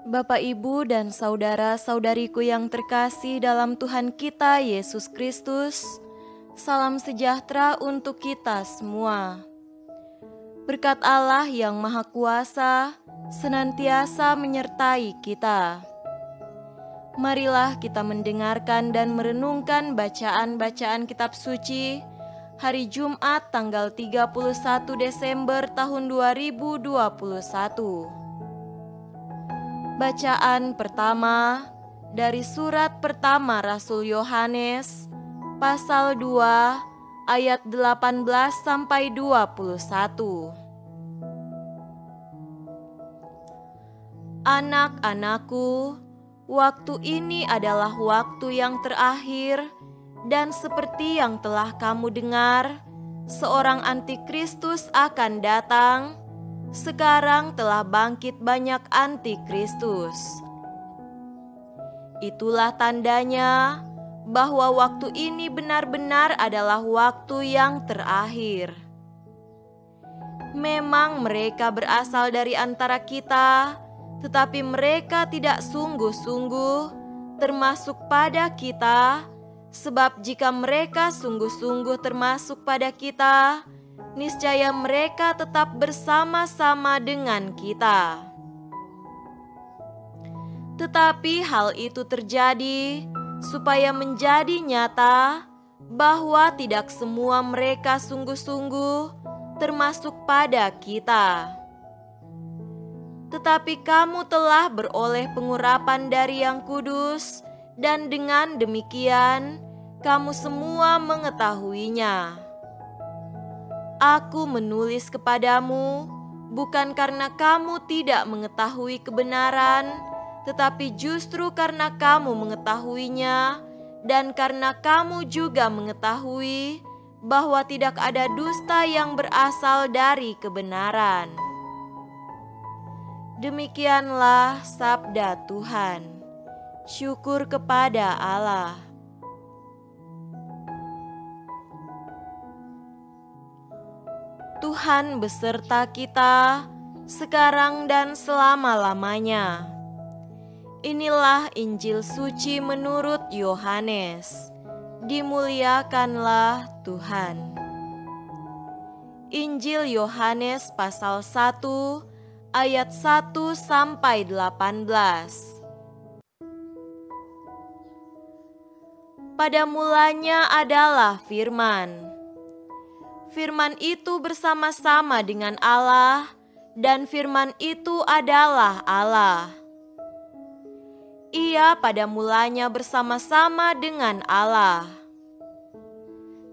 Bapak, Ibu, dan saudara-saudariku yang terkasih dalam Tuhan kita Yesus Kristus, salam sejahtera untuk kita semua. Berkat Allah yang Maha Kuasa senantiasa menyertai kita. Marilah kita mendengarkan dan merenungkan bacaan-bacaan kitab suci hari Jumat tanggal 31 Desember tahun 2021. Bacaan pertama dari surat pertama Rasul Yohanes pasal 2 ayat 18 sampai 21. Anak-anakku, waktu ini adalah waktu yang terakhir, dan seperti yang telah kamu dengar, seorang antikristus akan datang. Sekarang telah bangkit banyak antikristus. Itulah tandanya bahwa waktu ini benar-benar adalah waktu yang terakhir. Memang mereka berasal dari antara kita, tetapi mereka tidak sungguh-sungguh termasuk pada kita, sebab jika mereka sungguh-sungguh termasuk pada kita, niscaya mereka tetap bersama-sama dengan kita. Tetapi hal itu terjadi supaya menjadi nyata bahwa tidak semua mereka sungguh-sungguh termasuk pada kita. Tetapi kamu telah beroleh pengurapan dari Yang Kudus, dan dengan demikian kamu semua mengetahuinya. Aku menulis kepadamu bukan karena kamu tidak mengetahui kebenaran, tetapi justru karena kamu mengetahuinya, dan karena kamu juga mengetahui bahwa tidak ada dusta yang berasal dari kebenaran. Demikianlah sabda Tuhan. Syukur kepada Allah. Tuhan beserta kita sekarang dan selama-lamanya. Inilah Injil suci menurut Yohanes. Dimuliakanlah Tuhan. Injil Yohanes pasal 1 ayat 1 sampai 18. Pada mulanya adalah Firman. Firman itu bersama-sama dengan Allah, dan Firman itu adalah Allah. Ia pada mulanya bersama-sama dengan Allah.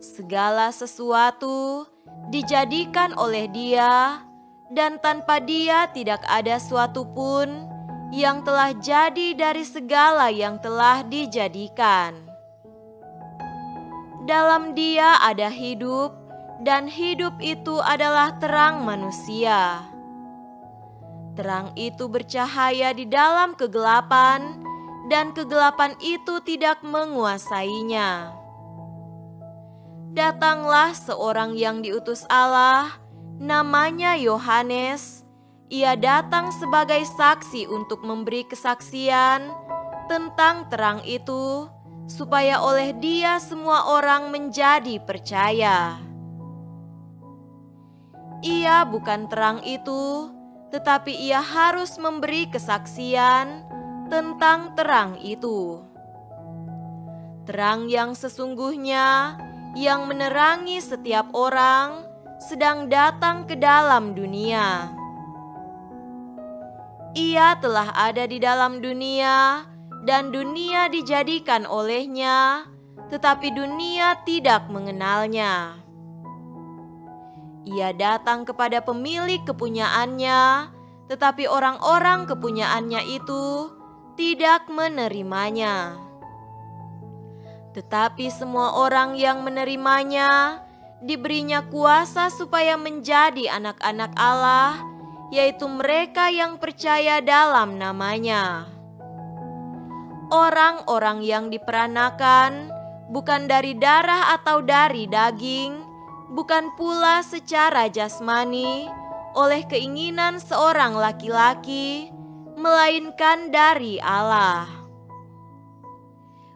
Segala sesuatu dijadikan oleh Dia, dan tanpa Dia tidak ada suatu pun yang telah jadi dari segala yang telah dijadikan. Dalam Dia ada hidup, dan hidup itu adalah terang manusia. Terang itu bercahaya di dalam kegelapan, dan kegelapan itu tidak menguasainya. Datanglah seorang yang diutus Allah, namanya Yohanes. Ia datang sebagai saksi untuk memberi kesaksian tentang terang itu, supaya oleh Dia semua orang menjadi percaya. Ia bukan terang itu, tetapi ia harus memberi kesaksian tentang terang itu. Terang yang sesungguhnya, yang menerangi setiap orang, sedang datang ke dalam dunia. Ia telah ada di dalam dunia, dan dunia dijadikan olehnya, tetapi dunia tidak mengenalnya. Ia datang kepada pemilik kepunyaannya, tetapi orang-orang kepunyaannya itu tidak menerimanya. Tetapi semua orang yang menerimanya diberinya kuasa supaya menjadi anak-anak Allah, yaitu mereka yang percaya dalam namanya. Orang-orang yang diperanakan bukan dari darah atau dari daging, bukan pula secara jasmani oleh keinginan seorang laki-laki, melainkan dari Allah.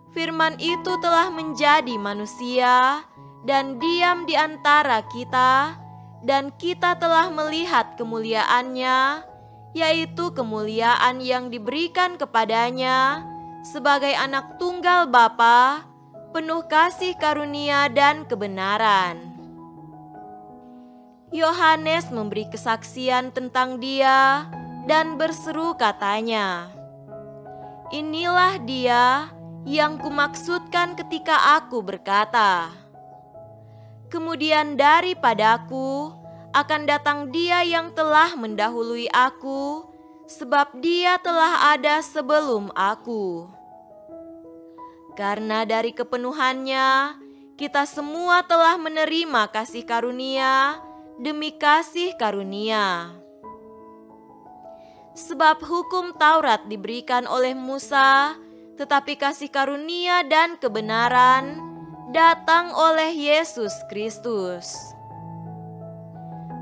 Firman itu telah menjadi manusia dan diam di antara kita, dan kita telah melihat kemuliaannya, yaitu kemuliaan yang diberikan kepadanya sebagai anak tunggal Bapa, penuh kasih karunia dan kebenaran. Yohanes memberi kesaksian tentang Dia dan berseru katanya, "Inilah Dia yang kumaksudkan ketika aku berkata, kemudian daripadaku akan datang Dia yang telah mendahului aku, sebab Dia telah ada sebelum aku." Karena dari kepenuhannya, kita semua telah menerima kasih karunia demi kasih karunia. Sebab hukum Taurat diberikan oleh Musa, tetapi kasih karunia dan kebenaran datang oleh Yesus Kristus.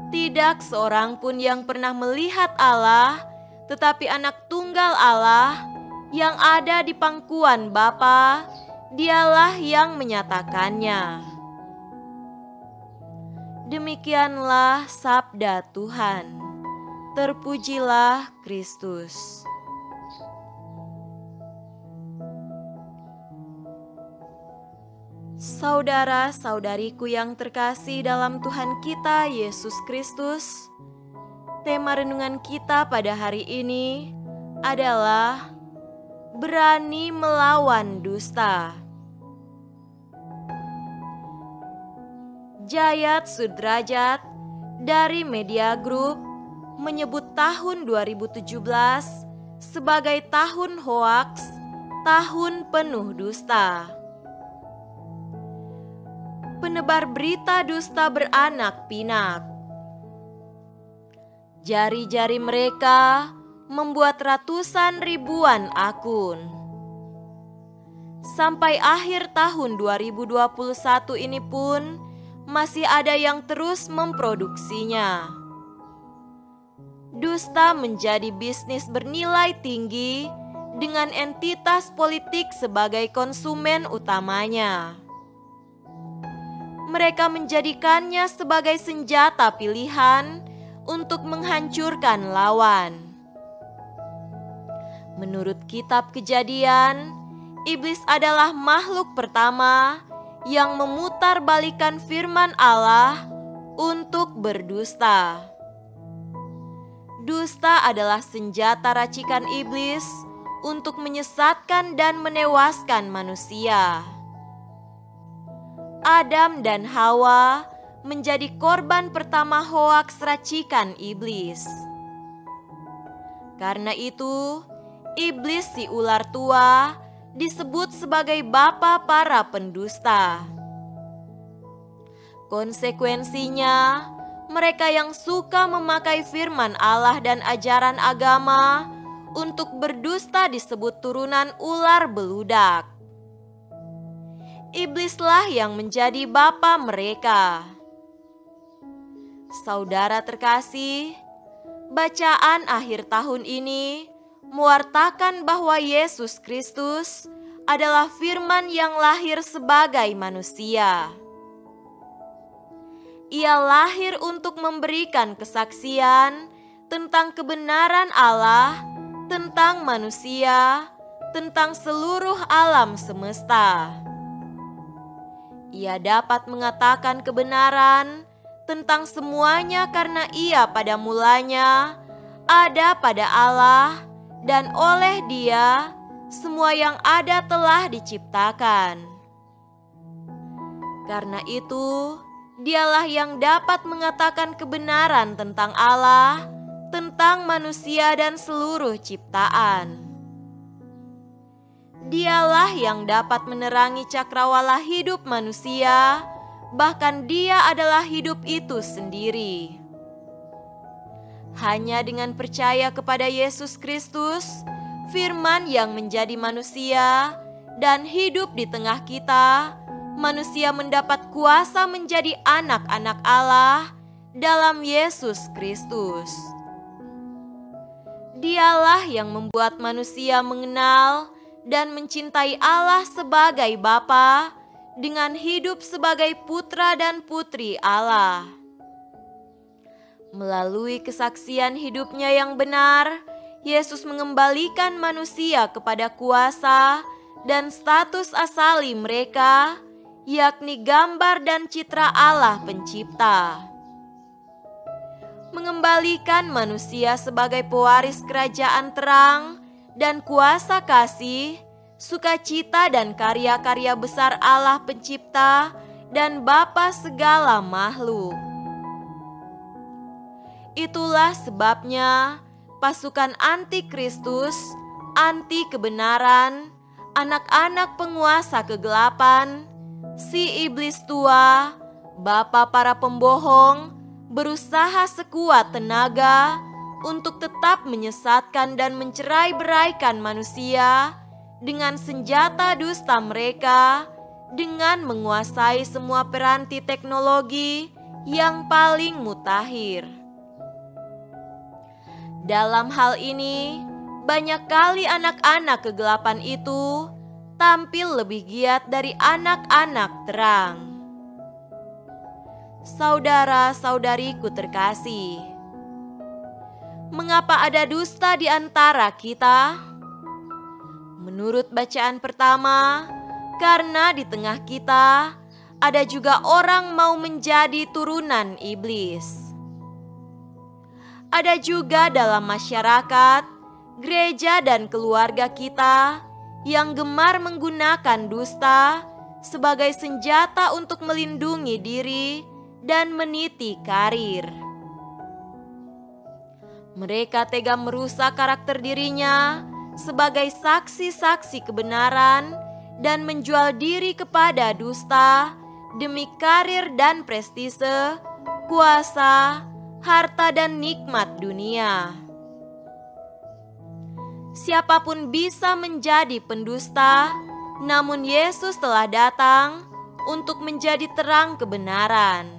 Tidak seorang pun yang pernah melihat Allah, tetapi anak tunggal Allah yang ada di pangkuan Bapa, Dialah yang menyatakannya. Demikianlah sabda Tuhan. Terpujilah Kristus. Saudara-saudariku yang terkasih dalam Tuhan kita Yesus Kristus, tema renungan kita pada hari ini adalah berani melawan dusta. Jayat Sudrajat dari Media Group menyebut tahun 2017 sebagai tahun hoaks, tahun penuh dusta. Penebar berita dusta beranak pinak. Jari-jari mereka membuat ratusan ribuan akun. Sampai akhir tahun 2021 ini pun masih ada yang terus memproduksinya. Dusta menjadi bisnis bernilai tinggi dengan entitas politik sebagai konsumen utamanya. Mereka menjadikannya sebagai senjata pilihan untuk menghancurkan lawan. Menurut kitab Kejadian, iblis adalah makhluk pertama yang memutarbalikkan firman Allah untuk berdusta. Dusta adalah senjata racikan iblis untuk menyesatkan dan menewaskan manusia. Adam dan Hawa menjadi korban pertama hoaks racikan iblis. Karena itu, iblis si ular tua disebut sebagai bapa para pendusta. Konsekuensinya, mereka yang suka memakai firman Allah dan ajaran agama untuk berdusta disebut turunan ular beludak. Iblislah yang menjadi bapa mereka. Saudara terkasih, bacaan akhir tahun ini mewartakan bahwa Yesus Kristus adalah firman yang lahir sebagai manusia. Ia lahir untuk memberikan kesaksian tentang kebenaran Allah, tentang manusia, tentang seluruh alam semesta. Ia dapat mengatakan kebenaran tentang semuanya karena ia pada mulanya ada pada Allah, dan oleh Dia semua yang ada telah diciptakan. Karena itu, Dialah yang dapat mengatakan kebenaran tentang Allah, tentang manusia dan seluruh ciptaan. Dialah yang dapat menerangi cakrawala hidup manusia, bahkan Dia adalah hidup itu sendiri. Hanya dengan percaya kepada Yesus Kristus, firman yang menjadi manusia dan hidup di tengah kita, manusia mendapat kuasa menjadi anak-anak Allah dalam Yesus Kristus. Dialah yang membuat manusia mengenal dan mencintai Allah sebagai Bapa dengan hidup sebagai putra dan putri Allah. Melalui kesaksian hidupnya yang benar, Yesus mengembalikan manusia kepada kuasa dan status asali mereka, yakni gambar dan citra Allah Pencipta. Mengembalikan manusia sebagai pewaris kerajaan terang dan kuasa kasih, sukacita dan karya-karya besar Allah Pencipta dan Bapa segala makhluk. Itulah sebabnya pasukan anti-Kristus, anti kebenaran, anak-anak penguasa kegelapan, si iblis tua, bapa para pembohong, berusaha sekuat tenaga untuk tetap menyesatkan dan mencerai-beraikan manusia dengan senjata dusta mereka, dengan menguasai semua peranti teknologi yang paling mutakhir. Dalam hal ini, banyak kali anak-anak kegelapan itu tampil lebih giat dari anak-anak terang. Saudara-saudariku terkasih, mengapa ada dusta di antara kita? Menurut bacaan pertama, karena di tengah kita ada juga orang mau menjadi turunan iblis. Ada juga dalam masyarakat, gereja dan keluarga kita yang gemar menggunakan dusta sebagai senjata untuk melindungi diri dan meniti karir. Mereka tega merusak karakter dirinya sebagai saksi-saksi kebenaran dan menjual diri kepada dusta demi karir dan prestise, kuasa, harta dan nikmat dunia. Siapapun bisa menjadi pendusta, namun Yesus telah datang untuk menjadi terang kebenaran.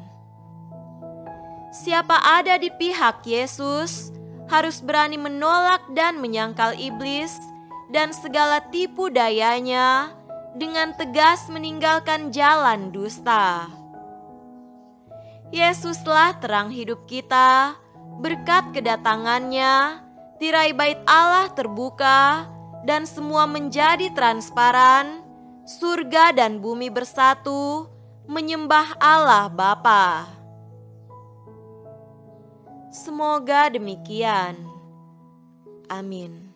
Siapa ada di pihak Yesus harus berani menolak dan menyangkal iblis dan segala tipu dayanya dengan tegas meninggalkan jalan dusta. Yesuslah terang hidup kita. Berkat kedatangannya, tirai bait Allah terbuka dan semua menjadi transparan. Surga dan bumi bersatu menyembah Allah Bapa. Semoga demikian. Amin.